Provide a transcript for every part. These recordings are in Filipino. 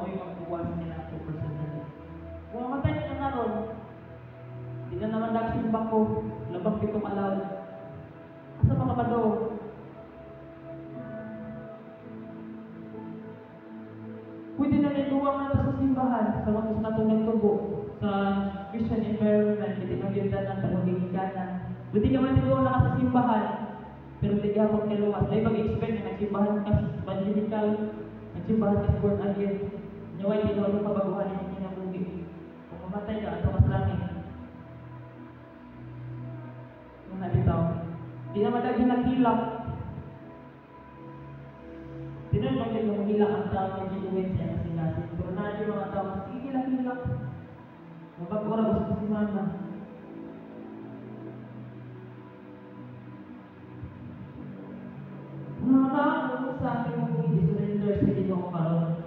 mao'y magbuwas nila 2%. Kung mamatay ka na ron, di na naman nagsimba ko, labang pitong alaw. Asa mga ba daw? Pwede na niluwang na sa simbahan, sa mga natong tubo, sa Christian environment, hindi na yun na ng pagmamigikanan. Pwede ka man niluwang na sa simbahan, pero hindi ka akong niluwas. Dahil mag-expect na nagsimbahan ka sa evangelical, nagsimbahan ka sa born again. Nyaway, di na kabaguhan yung kinabuhi. Kung mamatay ka, at mas langit. Kung nabitaw, di naman lagi naghilak. Di na naman lagi naghilak ang tao ng influence niya kasi natin. Pero na yung mga tao, mas hilak-hilak. Mapag-ura gusto ko si Mama. Mga sa akin mong i-surrender sa Ginoo karon.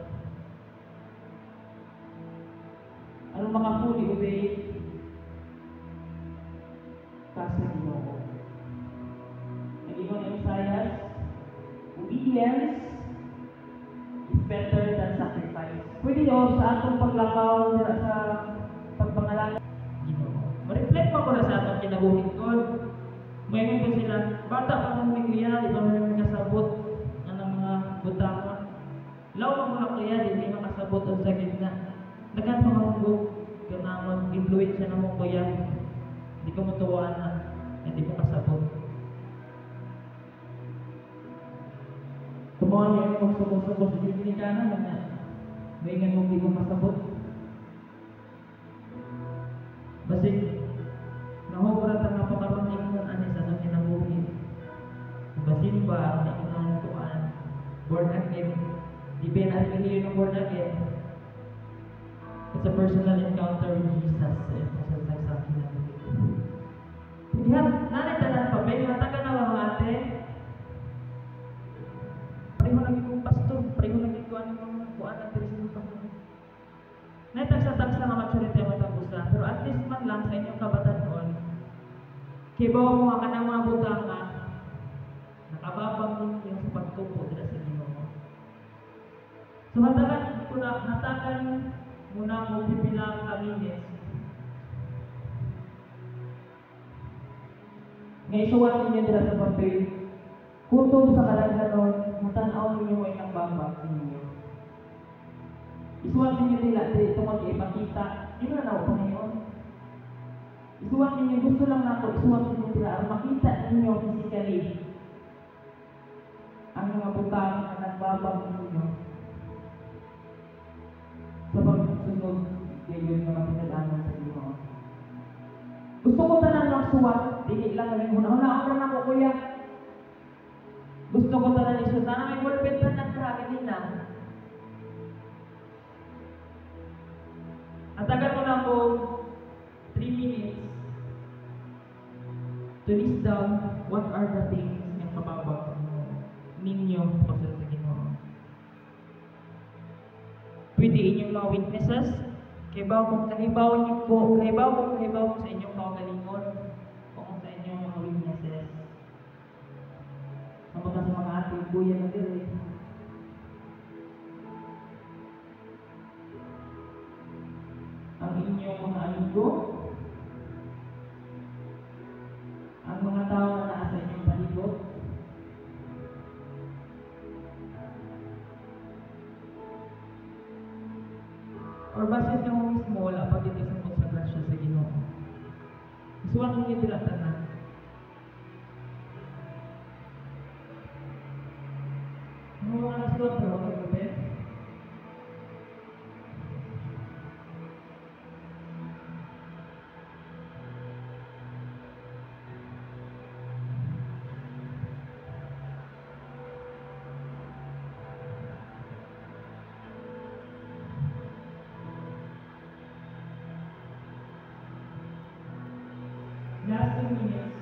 Ano mga fully obey ka sa Ginoo. Nag-ingon ng Isaiah, obedience is better than sacrifice. Pwede o sa atong paglakaw sa pagpangalan Ginoo. Ma-reflect pa ko na sa atong kinabuhin ko. Mayroon po sila, bata pa ng migriya, di ba may kasabot ng mga butangon. Law ng mga kaya, di makasabot ang sa gitna. Nagan pa mga ganamon, influence na mo kuya. Hindi ko matuwaan na, hindi mo kasabot. Tumawa niya yung magsubos-subos sa Dominicana, may nga mong hindi ko masabot. Basi, nahubrat ang napakaroon ng anis anong kinabuhi. Basin ba ang nakinaan tuan? Born again. Di ba natin hindi yung born again? It's a personal encounter with Jesus. Ito sa sakin na dito. Diyan, nanay pa ba? Mataga na mga ate? Pareho lagi kong pastor. Pareho lagi ko anong kuan at rin sa pastor. Naitagsa-tagsa na maturity ang matagusa. Pero at least man lang sa inyong kabatanon, kibaw mo ka ng mga butanga, nakababang yung sa pagtupo dila sa Ginoo. So hatagan muna mo pipilang kaminis. Ngayon suwan ninyo dila sa papel, kutob sa kalaghanon, matanaw ninyo ay nagbabag ninyo. Isuwan ninyo nila dito mag-ipakita, di ba na ako ngayon? Isuwan ninyo, gusto lang ako, isuwan ninyo nila, makita ninyo physically ang mga butang na nagbabag ninyo sa pagsunod ngayon na mapinalaman sa Ginoo. Gusto ko tanan ng suwat, dili lang kami una-una na ako kuya. Gusto ko tanan isuwat, na may pulpit na nagkaragin din na. At agad mo lang po 3 minutes to list down what are the things na mababag ninyo pasal sa Ginoo. Pwede inyong mga witnesses, kahibaw mo sa inyong kaugalingon, kung sa inyong mga witnesses. Kamusta sa mga ating buya na dili. Ang inyong mga amigo, ang mga tao na nasa inyong palibot, or basit nyo mismo, wala pa dito sa konsagrasyon sa Ginoo. Isuwan mo nyo nila tanan. Ano mga naslot, pero magkabit? Last 2 minutes.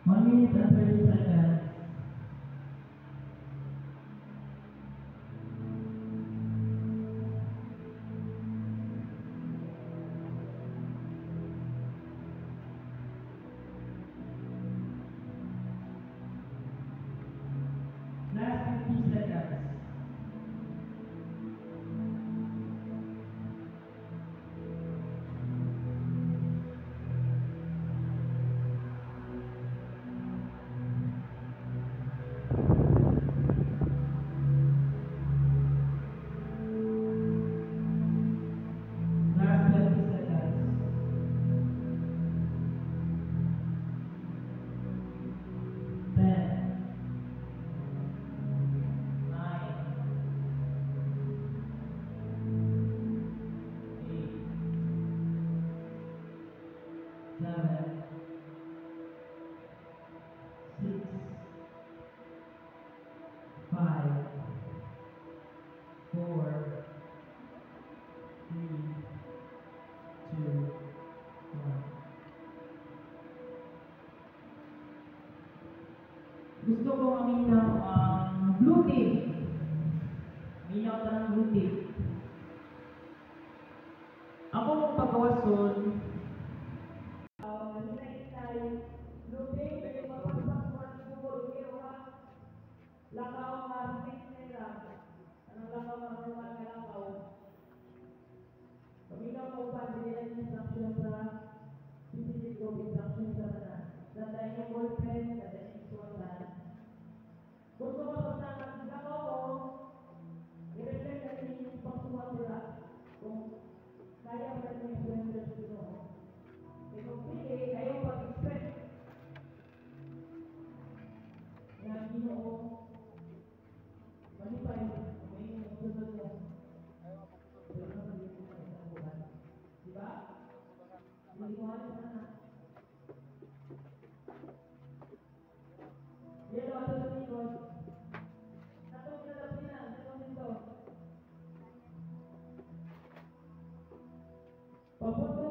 One minute and 30 seconds. Gusto ko aminaw ang blue team. Aminaw ta ng blue team. Ako mong pagkawason, lakaw nga fix nila. Anong lakaw nga normal nga lakaw? Pag ikaw mo pa, hindi nila instruction sa CCTV ko, instruction sa na. Dada yung boyfriend, dada yung isuwatan. Gusto ko sa lakaw mo, i-reflect na rin yung pagsuwat nila. Kung kaya pa rin yung surrender sa ito. E kung pili, ayaw pag-expect. Nga Ginoo, manipay, may sunod mo. Diba? Hindi ko alam na. Yelo, ato sa likod. Natong kinalap nila, natong dito. Papunto